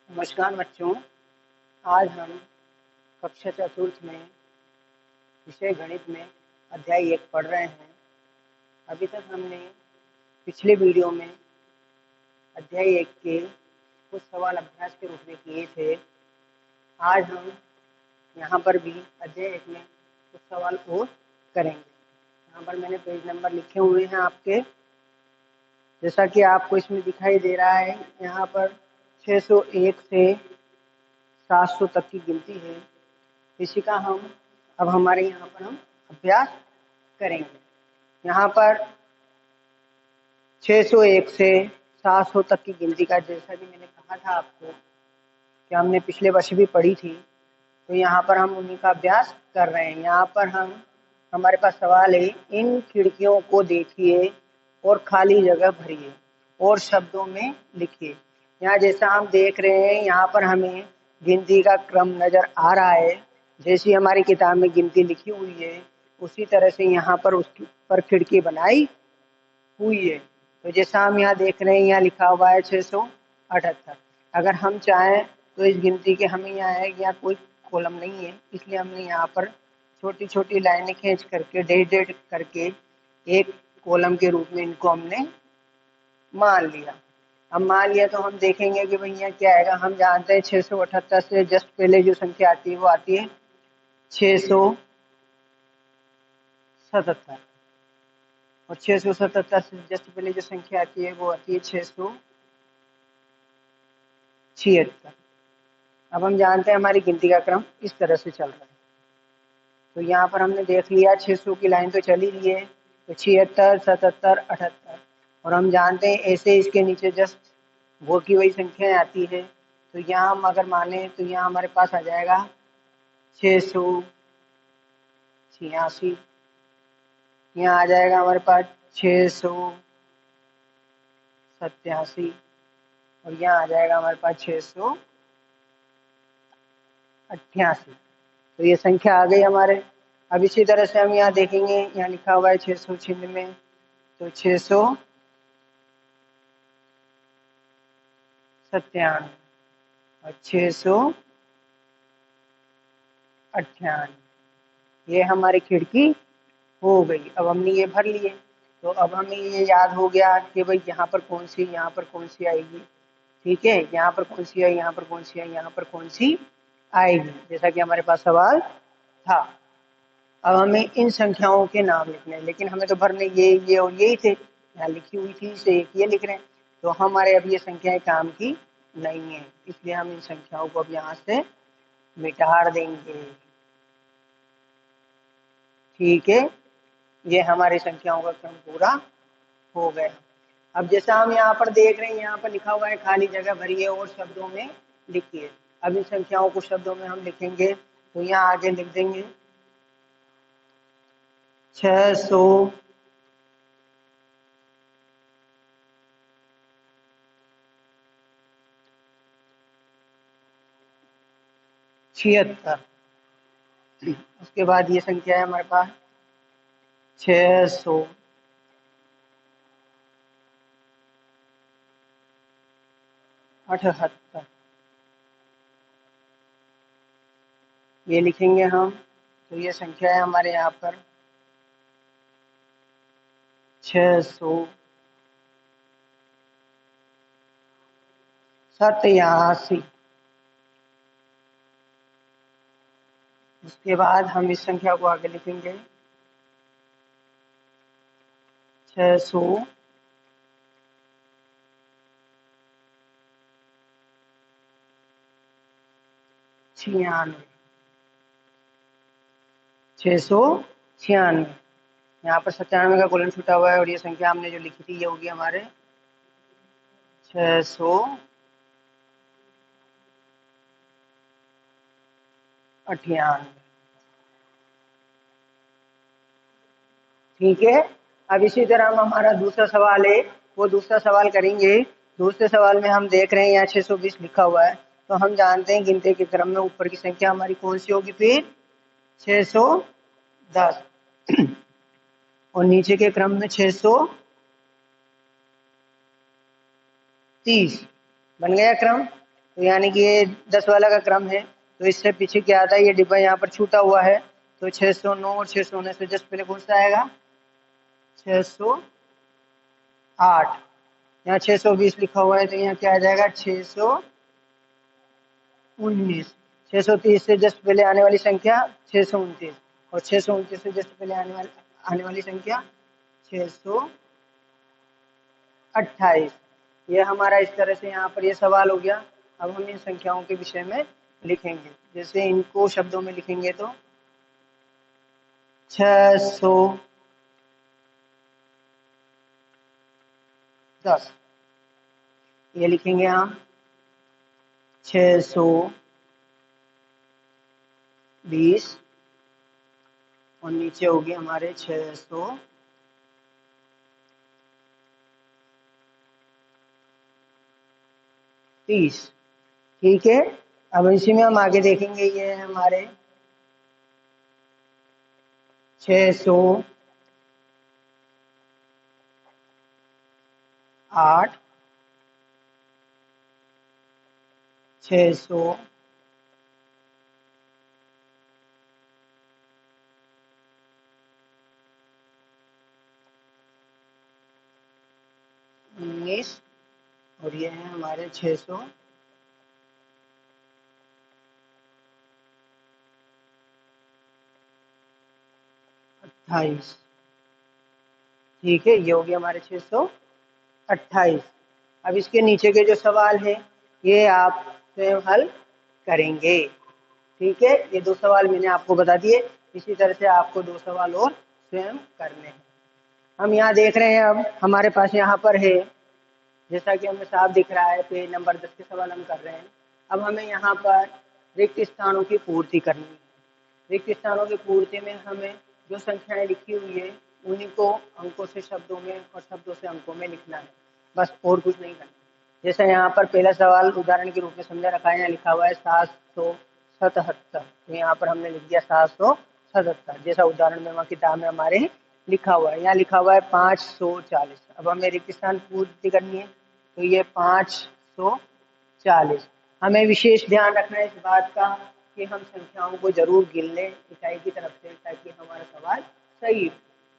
नमस्कार बच्चों। आज हम कक्षा चतुर्थ में विषय गणित में अध्याय 1 पढ़ रहे हैं। अभी तक हमने पिछले वीडियो में अध्याय 1 के कुछ सवाल अभ्यास के रूप में किए थे। आज हम यहाँ पर भी अध्याय 1 में कुछ सवाल और करेंगे। यहाँ पर मैंने पेज नंबर लिखे हुए हैं आपके, जैसा कि आपको इसमें दिखाई दे रहा है। यहाँ पर 601 से 700 तक की गिनती है। इसी का अब हमारे यहाँ पर हम अभ्यास करेंगे। यहाँ पर 601 से 700 तक की गिनती का, जैसा कि मैंने कहा था आपको कि हमने पिछले वर्ष भी पढ़ी थी, तो यहाँ पर हम उन्हीं का अभ्यास कर रहे हैं। यहाँ पर हमारे पास सवाल है, इन खिड़कियों को देखिए और खाली जगह भरिए और शब्दों में लिखिए। यहाँ जैसा हम देख रहे हैं, यहाँ पर हमें गिनती का क्रम नजर आ रहा है। जैसी हमारी किताब में गिनती लिखी हुई है उसी तरह से यहाँ पर उसकी पर खिड़की बनाई हुई है। तो जैसा हम यहाँ देख रहे हैं, यहाँ लिखा हुआ है 678। अगर हम चाहें तो इस गिनती के हमें यहाँ है, यहाँ कोई कॉलम नहीं है, इसलिए हमने यहाँ पर छोटी छोटी लाइनें खींच करके डेट डेट करके एक कॉलम के रूप में इनको हमने मान लिया। अब मान लिया तो हम देखेंगे कि भैया क्या आएगा। हम जानते हैं 678 से जस्ट पहले जो संख्या आती है वो आती है 677, और 677 से जस्ट पहले जो संख्या आती है वो आती है 676। अब हम जानते हैं हमारी गिनती का क्रम इस तरह से चल रहा है। तो यहाँ पर हमने देख लिया 600 की लाइन तो चली रही है, तो 76, 77, 78, और हम जानते हैं ऐसे इसके नीचे जस्ट वो की वही संख्याएं आती है। तो यहाँ हम अगर माने तो यहाँ हमारे पास आ जाएगा 686, यहाँ आ जाएगा हमारे पास 687, और यहाँ आ जाएगा हमारे पास 688। तो ये संख्या आ गई हमारे। अब इसी तरह से हम यहाँ देखेंगे, यहाँ लिखा हुआ है 696, तो 697 और 698, ये हमारी खिड़की हो गई। अब हमने ये भर लिए, तो अब हमें ये याद हो गया कि भाई यहाँ पर कौन सी, यहाँ पर कौन सी आएगी। ठीक है, यहाँ पर कौन सी आई, यहाँ पर कौन सी आई, यहाँ पर कौन सी आएगी, जैसा कि हमारे पास सवाल था। अब हमें इन संख्याओं के नाम लिखने हैं, लेकिन हमें तो भरने ये और यही थे, यहाँ लिखी हुई थी, इसे एक ये लिख रहे हैं। तो हमारे अब ये संख्याएं काम की नहीं है, इसलिए हम इन संख्याओं को अब यहाँ से मिटा देंगे। ठीक है, ये हमारी संख्याओं का क्रम पूरा हो गया। अब जैसा हम यहाँ पर देख रहे हैं, यहाँ पर लिखा हुआ है खाली जगह भरिए और शब्दों में लिखिए। अब इन संख्याओं को शब्दों में हम लिखेंगे, तो यहाँ आगे लिख देंगे 676, उसके बाद ये संख्या है हमारे पास 678, ये लिखेंगे हम। तो ये संख्या है हमारे यहाँ पर 687। उसके बाद हम इस संख्या को आगे लिखेंगे 696, 696। यहाँ पर 97 का कोलन छूटा हुआ है, और ये संख्या हमने जो लिखी थी ये होगी हमारे 698। ठीक है, अब इसी तरह हम हमारा दूसरा सवाल है वो दूसरा सवाल करेंगे। दूसरे सवाल में हम देख रहे हैं यहाँ 620 लिखा हुआ है, तो हम जानते हैं गिनती के क्रम में ऊपर की संख्या हमारी कौन सी होगी, फिर 610, और नीचे के क्रम में 630। बन गया क्रम। तो यानी कि ये 10 वाला का क्रम है। तो इससे पीछे क्या आता है, ये डिब्बा यहाँ पर छूटा हुआ है, तो 609 और 600 होने से जस्ट पहले कौन सा आएगा, 608। यहाँ 620 लिखा हुआ है, तो यहाँ क्या आ जाएगा, 619। 630 से जस्ट पहले आने वाली संख्या 629, और 629 से जस्ट पहले आने वाली संख्या 628। ये हमारा इस तरह से यहाँ पर ये सवाल हो गया। अब हम इन संख्याओं के विषय में लिखेंगे। जैसे इनको शब्दों में लिखेंगे तो 610, ये लिखेंगे हम 620, और नीचे होगी हमारे 630। ठीक है, अब इसी में हम आगे देखेंगे, ये है हमारे 608, 619, और ये है हमारे 628। ठीक है, ये हो गया हमारे 628। अब इसके नीचे के जो सवाल हैं ये आप स्वयं हल करेंगे। ठीक है, ये 2 सवाल मैंने आपको बता दिए, इसी तरह से आपको 2 सवाल और स्वयं करने हैं। हम यहाँ देख रहे हैं, अब हमारे पास यहाँ पर है, जैसा कि हमें साफ दिख रहा है, पेज नंबर 10 के सवाल हम कर रहे हैं। अब हमें यहाँ पर रिक्त स्थानों की पूर्ति करनी है। रिक्त स्थानों की पूर्ति में हमें जो संख्याएं लिखी हुई है उन्हीं को अंकों से शब्दों में और शब्दों से अंकों में लिखना है, बस और कुछ नहीं करना। जैसा यहाँ पर पहला सवाल उदाहरण के रूप में समझा रखा है, यहाँ लिखा हुआ है 777, तो यहाँ पर हमने लिख दिया 777, जैसा उदाहरण में वहाँ किताब में हमारे लिखा हुआ है। यहाँ लिखा हुआ है 540। अब हमें रिक्त स्थान पूर्ति करनी है, तो ये 540। हमें विशेष ध्यान रखना है इस बात का कि हम संख्याओं को जरूर गिन लें इकाई की तरफ से, ताकि हमारा सवाल सही।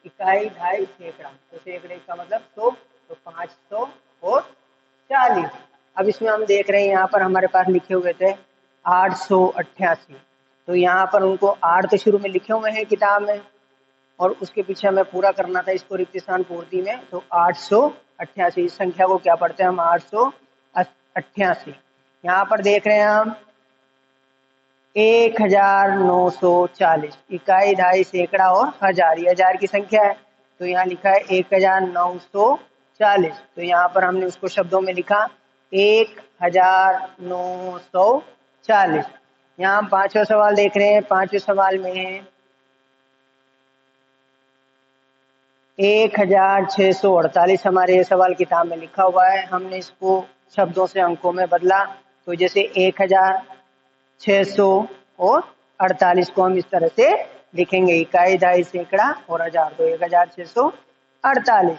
इकाई, ढाई, सैकड़ा, तो सैकड़े का मतलब 100, तो 540। अब इसमें हम देख रहे हैं, यहाँ पर हमारे पास लिखे हुए थे 888, तो यहाँ पर उनको 8 तो शुरू में लिखे हुए हैं किताब में, और उसके पीछे हमें पूरा करना था इसको रिक्त स्थान पूर्ति में, तो 888। इस संख्या को क्या पढ़ते हैं हम, 888। यहाँ पर देख रहे हैं हम 1940, इकाई, ढाई, सैकड़ा और हजार, ये हजार की संख्या है, तो यहाँ लिखा है 1940। तो यहाँ पर हमने उसको शब्दों में लिखा 1940। यहाँ हम 5वां सवाल देख रहे हैं। 5वें सवाल में है 1648, हमारे ये सवाल किताब में लिखा हुआ है, हमने इसको शब्दों से अंकों में बदला। तो जैसे 1648 को हम इस तरह से लिखेंगे, इकाई, ढाई, सैकड़ा और हजार, तो 1648।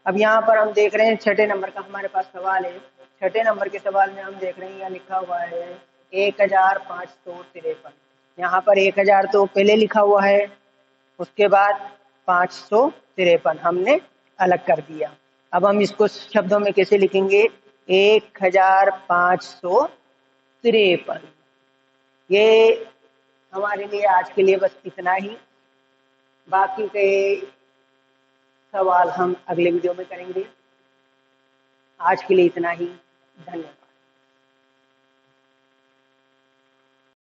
अब यहाँ पर हम देख रहे हैं 6ठे नंबर का हमारे पास सवाल है। 6ठे नंबर के सवाल में हम देख रहे हैं, यहाँ लिखा हुआ है 1553। यहाँ पर 1000 तो पहले लिखा हुआ है, उसके बाद 553 हमने अलग कर दिया। अब हम इसको शब्दों में कैसे लिखेंगे, 1553। ये हमारे लिए आज के लिए बस इतना ही, बाकी के सवाल हम अगले वीडियो में करेंगे। आज के लिए इतना ही, धन्यवाद।